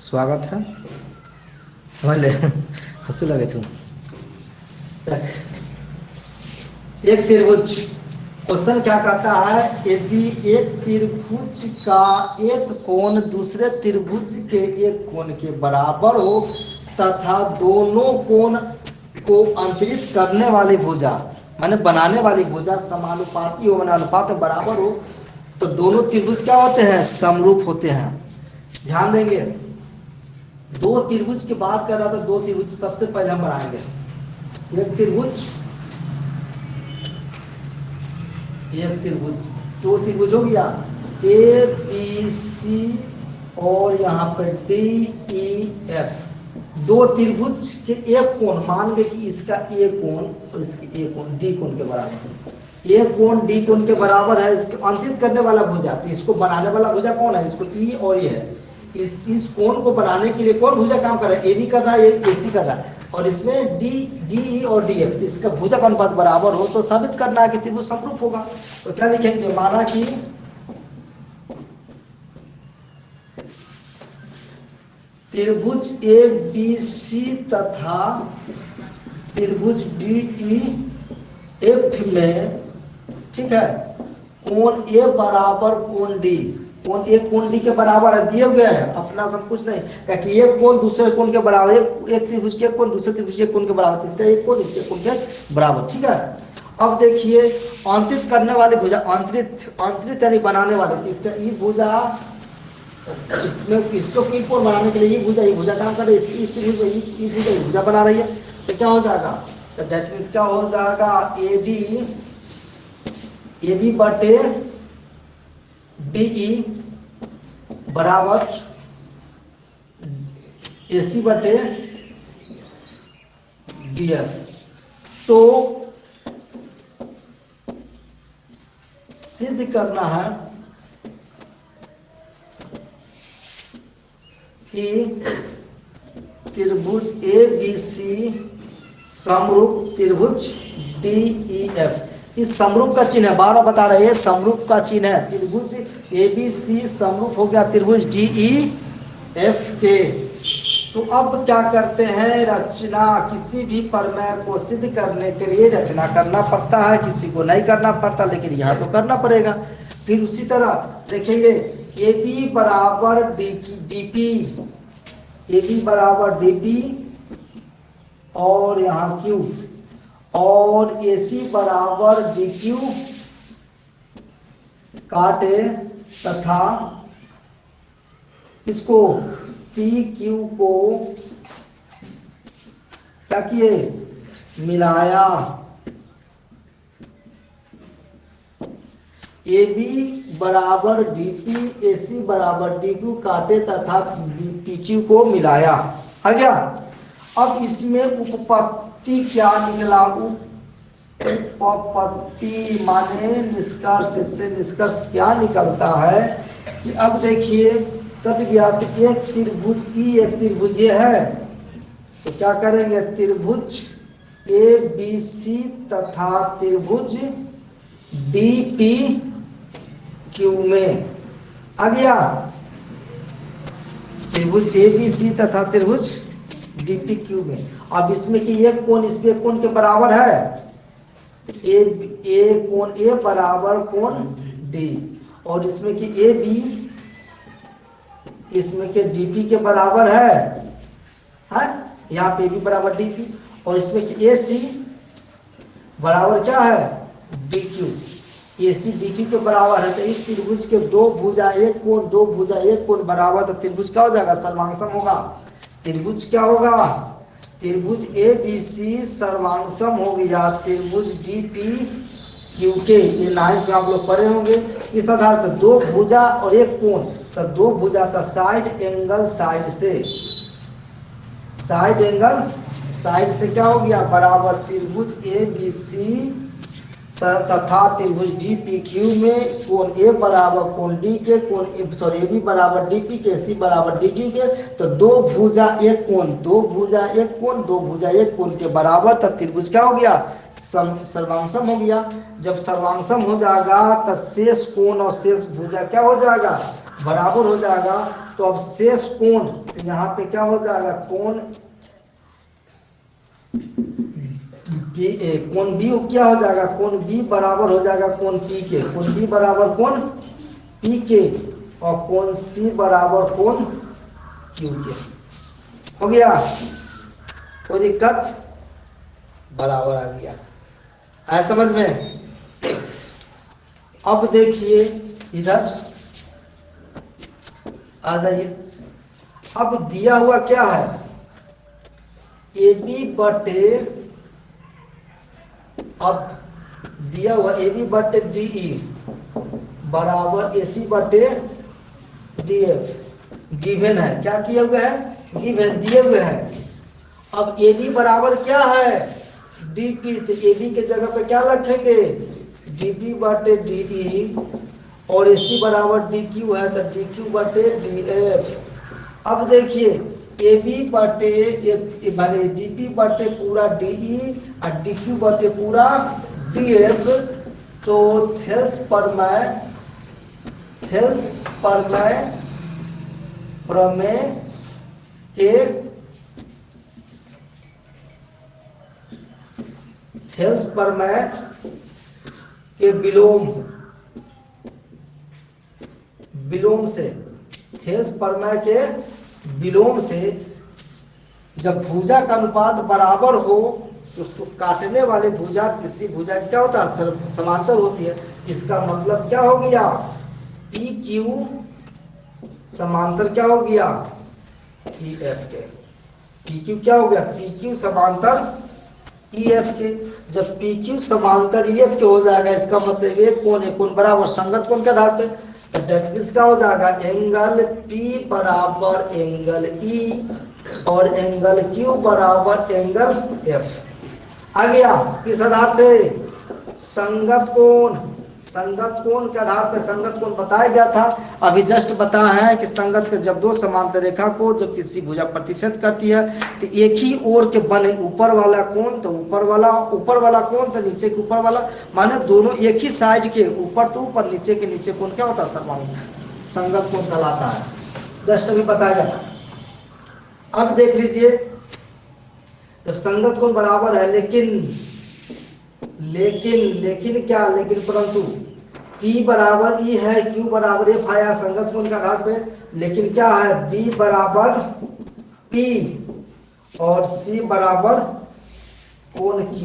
स्वागत है। समझ ले हंसने लगे तुम। एक त्रिभुज, क्वेश्चन क्या कहता है, यदि एक त्रिभुज का एक कोण दूसरे त्रिभुज के एक कोण के बराबर हो तथा दोनों कोण को अंतरित करने वाली भुजा माने बनाने वाली भुजा समानुपाती हो, माने अनुपात में बराबर हो, तो दोनों त्रिभुज क्या होते हैं, समरूप होते हैं। ध्यान देंगे, दो त्रिभुज की बात कर रहा था। दो त्रिभुज सबसे पहले हम बनाएंगे। एक त्रिभुज, एक त्रिभुज, दो त्रिभुज हो गया, ए बी सी और यहाँ पर डी ई एफ। दो त्रिभुज के एक कोण, मान ले कि इसका ए कोण और इसकी ए कोण डी कोण के बराबर है। ए कोण डी कोण के बराबर है, इसके अंतरित करने वाला भुजा, तो इसको बनाने वाला भुजा कौन है, इसको ई और ये है। इस कोण को बनाने के लिए कौन भुजा काम कर रहा है, ए बी कर रहा है, ए सी कर रहा है, और इसमें डी डी ई और डी एफ, इसका भुजा का अनुपात बराबर हो तो साबित करना है कि त्रिभुज समरूप होगा। तो क्या लिखेंगे, माना कि त्रिभुज ए बी सी तथा त्रिभुज डी ई एफ में, ठीक है, कोण ए बराबर कोण डी, कोण ए कोण डी के बराबर है, दिए गए हैं, अपना सब कुछ नहीं, क्योंकि एक कोण दूसरे कोण के बराबर, एक त्रिभुज के कोण दूसरे त्रिभुज के कोण के बराबर, इसका एक कोण इसके कोण के बराबर, ठीक है। अब देखिए, अंतरित करने वाली भुजा, अंतरित यानी बनाने वाले, तो इसका ई भुजा, इसमें इसको ई कोण बनाने के लिए ई भुजा काम कर रही है, इस त्रिभुज में ई भुजा, ई भुजा बना रही है, तो क्या हो जाएगा, तो दैट मीन्स क्या हो जाएगा, ए डी ए बी बटे डी ई बराबर ए सी बटे डी एफ। तो सिद्ध करना है कि त्रिभुज ए बी सी समरूप त्रिभुज डी ई एफ। इस समरूप का चिन्ह है, 12 बता रहे हैं, समरूप का चिन्ह है, त्रिभुज ए बी सी समरूप हो गया त्रिभुज डी ई एफ के। तो अब क्या करते हैं, रचना, किसी भी प्रमेय को सिद्ध करने के लिए रचना करना पड़ता है, किसी को नहीं करना पड़ता, लेकिन यहाँ तो करना पड़ेगा। फिर उसी तरह देखेंगे, ए बी बराबर डी पी, ए बी बराबर डी पी और यहाँ क्यू, और ए सी बराबर डी क्यू काटे तथा इसको पी क्यू को क्या किए, मिलाया। ए बी बराबर डी पी, ए सी बराबर डी क्यू काटे तथा पी क्यू को मिलाया। आ गया। अब इसमें उपपत्ति क्या निकला, उपपत्ति माने निष्कर्ष, इससे निष्कर्ष क्या निकलता है कि अब देखिए, कट गया, तो एक त्रिभुज ई, एक त्रिभुज ये है, तो क्या करेंगे, त्रिभुज ए बी सी तथा त्रिभुज डी पी क्यू में, आ गया, त्रिभुज ए बी सी तथा त्रिभुज डी पी क्यू में। अब इसमें कि एक कोण इस पे एक कोण के बराबर है, ए कोण ए बराबर कोण डी, और इसमें कि ए बी इसमें के डी पी के बराबर है, यहाँ पे बी बराबर डी पी, और इसमें कि ए सी बराबर क्या है, डी क्यू, ए सी डी क्यू के बराबर है। तो इस त्रिभुज के दो भुजा एक कोण, दो भुजा एक कोण बराबर, तो त्रिभुज क्या हो जाएगा, सर्वांगसम होगा। त्रिभुज क्या होगा, त्रिभुज ए बी सी सर्वांगसम हो गया त्रिभुज डी पी क्यू के। ये 9th में आप लोग पढ़े होंगे। इस आधार पर दो भुजा और एक कोण, तो दो भुजा का साइड एंगल साइड से, साइड एंगल साइड से क्या हो गया, बराबर त्रिभुज ए बी सी तथा त्रिभुज डी पी क्यू में कोण ए बराबर कोण डी के, कोण ए बी बराबर डी पी के, सी बराबर डी क्यू के। तो दो भुजा एक कोण, दो भुजा एक कोण, दो भुजा एक कोण के बराबर, तो त्रिभुज क्या हो गया, सर्वांगसम हो गया। जब सर्वांगसम हो जाएगा तो शेष कोण और शेष भुजा क्या हो जाएगा, बराबर हो जाएगा। तो अब शेष कोण, तो यहाँ पे क्या हो जाएगा, कोण बी क्या हो जाएगा, कोण बी बराबर हो जाएगा कोण पी के, कोण बी बराबर कोण पी के, और कोण सी बराबर कोण क्यू के। हो गया, कोई दिक्कत, बराबर आ गया, आया समझ में। अब देखिए इधर आ जाइए, अब दिया हुआ क्या है, ए बी बटे, अब दिया हुआ ए बी बटे डी ई बराबर ए सी बटे डी एफ गिवन है, क्या किया हुआ है, गिवन दिए हुए है। अब ए बी बराबर क्या है, डी पी, तो ए बी के जगह पे क्या रखेंगे, डी पी बटे डी ई, और ए सी बराबर डी क्यू है, तो डी क्यू बटे डी एफ। अब देखिए ए बी बटे माने डी पी बटे पूरा डी ई और डी क्यू बटे पूरा डी एफ, तो थेल्स प्रमेय के थेल्स प्रमेय के विलोम से, थेल्स प्रमेय के विलोम से जब भुजा का अनुपात बराबर हो तो उसको काटने वाले भुजा तीसरी भुजा क्या होता है, समांतर होती है। इसका मतलब क्या हो गया, पी क्यू समांतर क्या हो गया, ई एफ के। पी क्यू क्या हो गया, पी क्यू समांतर ई एफ के। जब पी क्यू समांतर ई एफ के हो जाएगा, इसका मतलब एक कोण बराबर संगत कोण के आधार पे, तो डेट मीन्स क्या हो जाएगा, एंगल पी बराबर एंगल ई और एंगल क्यू बराबर एंगल एफ। आ गया, किस आधार से, संगत कोण, संगत कोण के आधार पे संगत कोण बताया गया था। अभी जस्ट बताया है कि संगत के जब दो समांतर रेखा को जब तीसरी भुजा प्रतिच्छेद करती है तो एक ही ओर के बने ऊपर वाला कोण तो ऊपर वाला कोण तो नीचे के ऊपर वाला, माने दोनों एक ही साइड के ऊपर तो ऊपर नीचे के नीचे कोण क्या होता है, सर्वांग संगत कोण कहलाता है। जस्ट अभी बताया गया। अब देख लीजिए, जब संगत कोण बराबर है, लेकिन क्या, लेकिन परंतु P बराबर E है, Q बराबर F आया संगत कोण के आधार पे, लेकिन क्या है, B बराबर P और C बराबर कोण Q।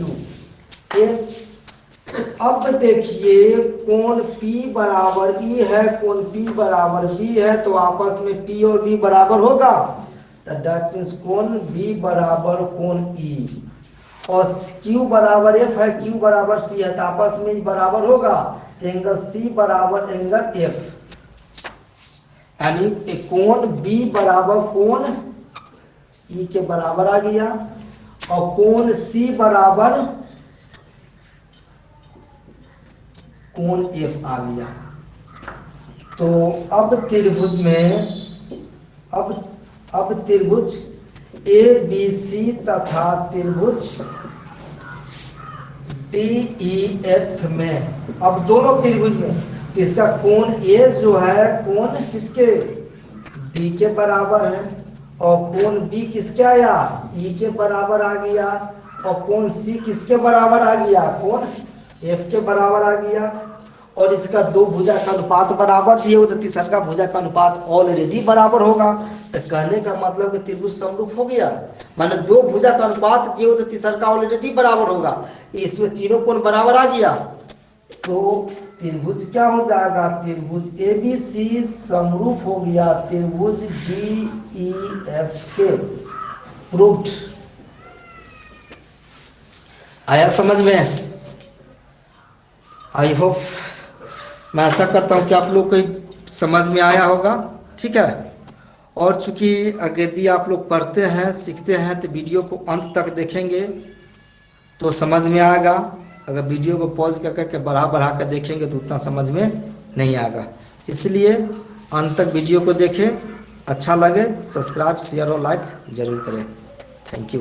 अब देखिए कोण P बराबर E है, कोण P बराबर B है, तो आपस में P और B बराबर होगा, दैट मीन्स कोण B बराबर कोण E, और Q बराबर F है, Q बराबर C है, तो आपस में बराबर होगा, एंगल C बराबर एंगल F, यानी कोण B बराबर कोण E के बराबर आ गया, और कोण C बराबर कोण F आ गया। तो अब त्रिभुज में अब त्रिभुज ABC तथा त्रिभुज DEF में, अब दोनों त्रिभुज में इसका कोण A जो है कोण किसके, D के बराबर है, और कोण B किसके आया, E के बराबर आ गया, और कोण C किसके बराबर आ गया, कोण F के बराबर आ गया, और इसका दो भुजा का अनुपात बराबर दिए हुए, तो तीसरा भुजा का अनुपात ऑलरेडी बराबर होगा। तो कहने का मतलब कि त्रिभुज समरूप हो गया, माने दो भुजा का अनुपात दिए हुए, तो तीसरा ऑलरेडी बराबर होगा, इसमें तीनों कोण बराबर आ गया, तो त्रिभुज क्या हो जाएगा, त्रिभुज ABC समरूप हो गया त्रिभुज DEF के। प्रूव्ड, आया समझ में। आई होप, मैं आशा करता हूँ कि आप लोग को समझ में आया होगा, ठीक है। और चूंकि यदि आप लोग पढ़ते हैं सीखते हैं तो वीडियो को अंत तक देखेंगे तो समझ में आएगा, अगर वीडियो को पॉज करके बढ़ा कर देखेंगे तो उतना समझ में नहीं आएगा। इसलिए अंत तक वीडियो को देखें, अच्छा लगे सब्सक्राइब शेयर और लाइक ज़रूर करें। Thank you.